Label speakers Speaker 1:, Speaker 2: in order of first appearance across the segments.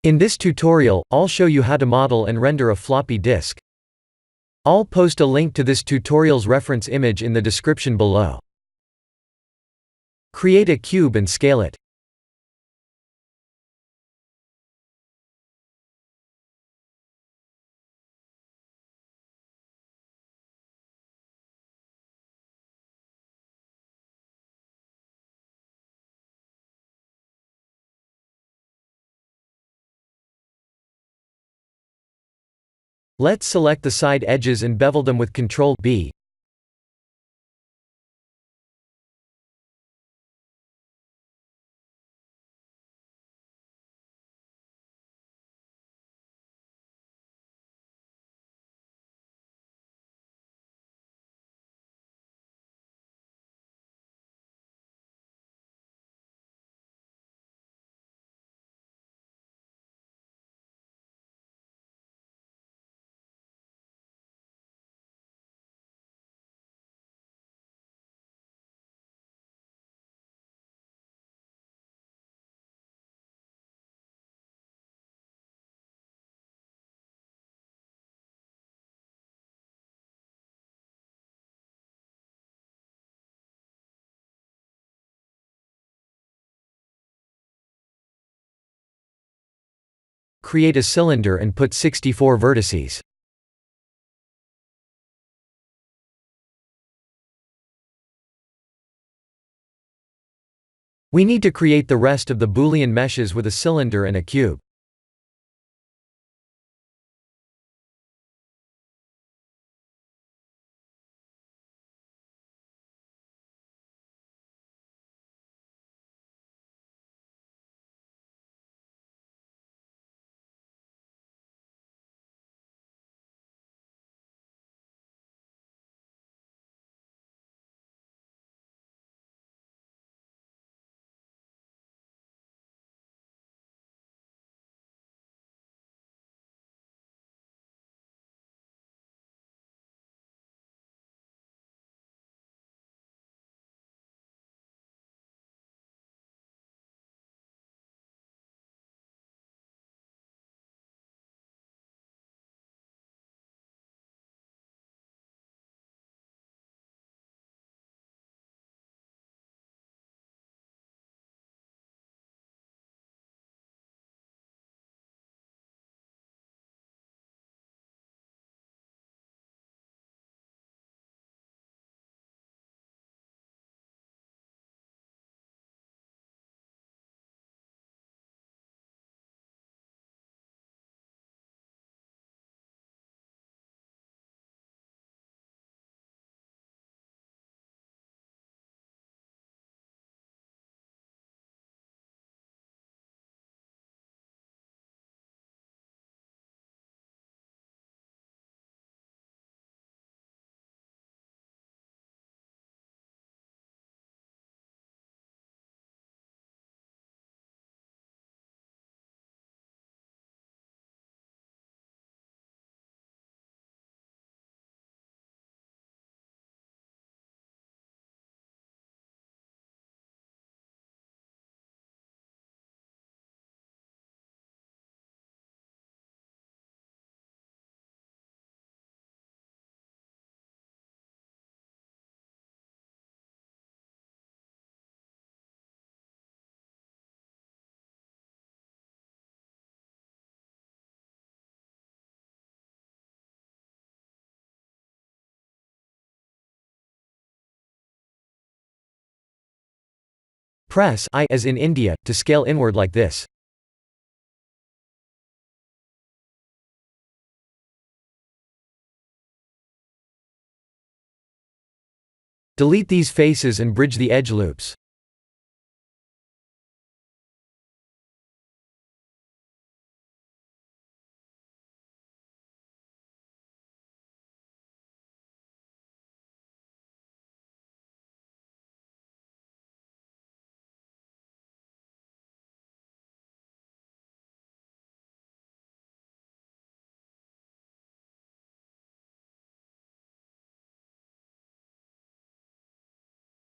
Speaker 1: In this tutorial, I'll show you how to model and render a floppy disk. I'll post a link to this tutorial's reference image in the description below. Create a cube and scale it. Let's select the side edges and bevel them with Ctrl+B. Create a cylinder and put 64 vertices. We need to create the rest of the Boolean meshes with a cylinder and a cube. Press I as in India to scale inward like this. Delete these faces and bridge the edge loops.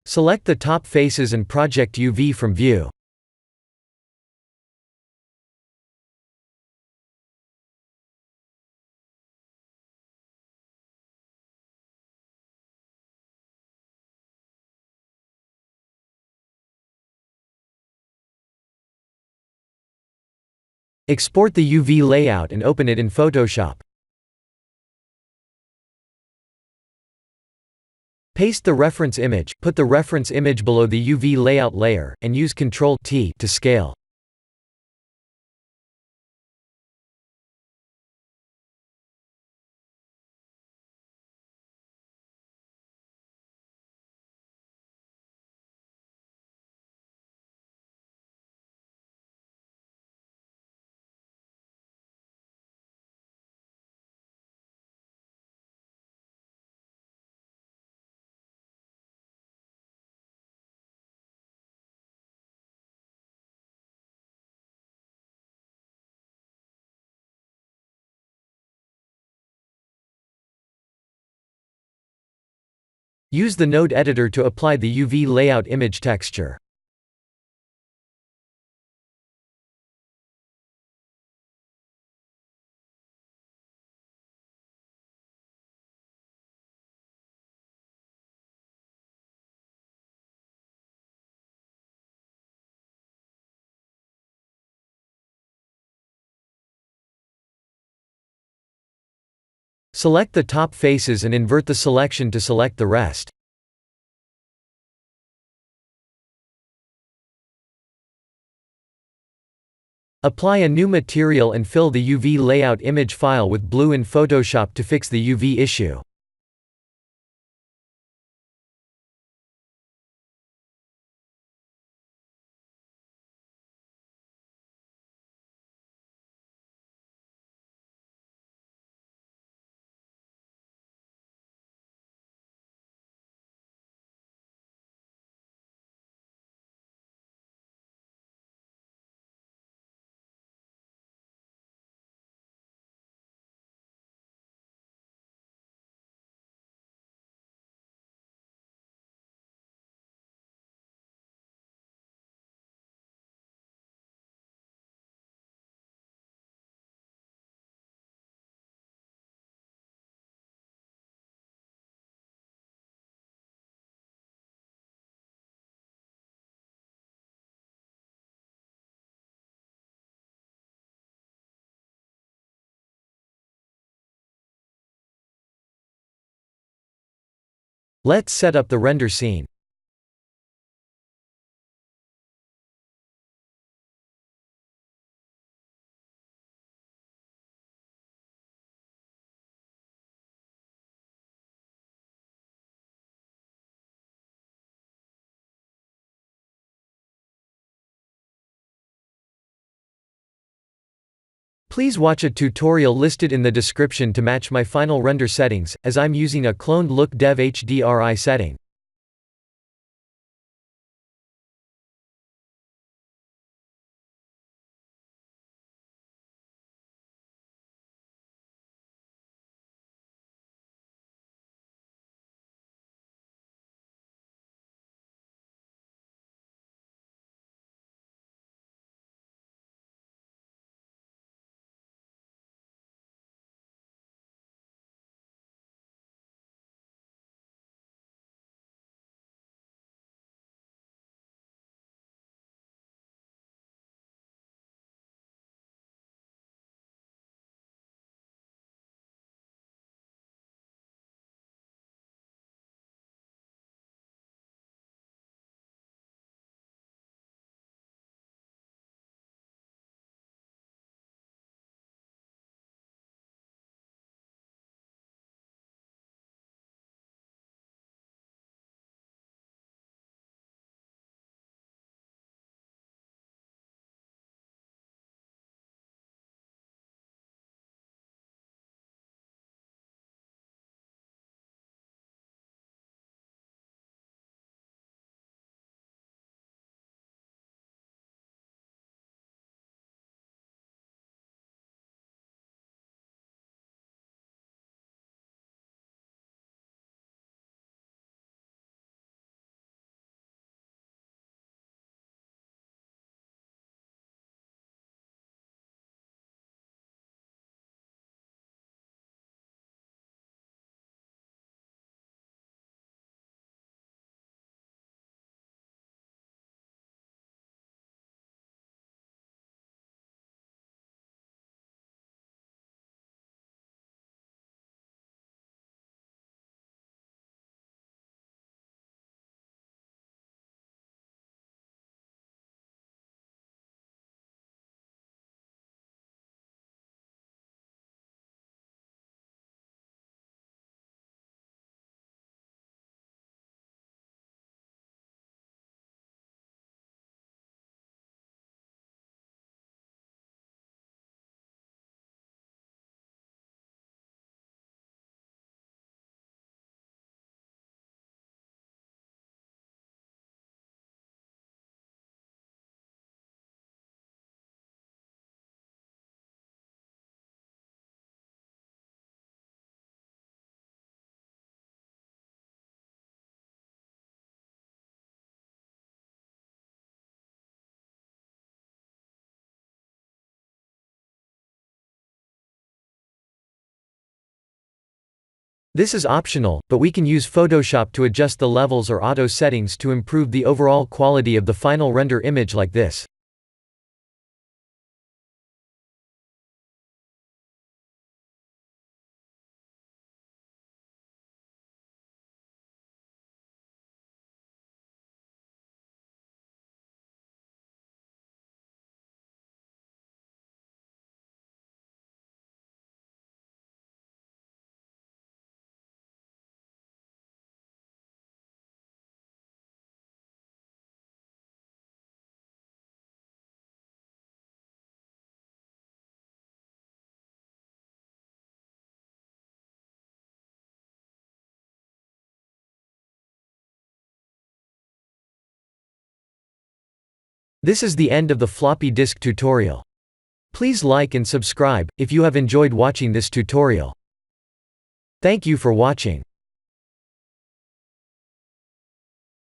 Speaker 1: Select the top faces and project UV from View. Export the UV layout and open it in Photoshop. Paste the reference image, put the reference image below the UV layout layer, and use Ctrl+T to scale. Use the node editor to apply the UV layout image texture. Select the top faces and invert the selection to select the rest. Apply a new material and fill the UV layout image file with blue in Photoshop to fix the UV issue. Let's set up the render scene. Please watch a tutorial listed in the description to match my final render settings, as I'm using a cloned Look Dev HDRI setting. This is optional, but we can use Photoshop to adjust the levels or auto settings to improve the overall quality of the final render image like this. This is the end of the floppy disk tutorial. Please like and subscribe if you have enjoyed watching this tutorial. Thank you for watching.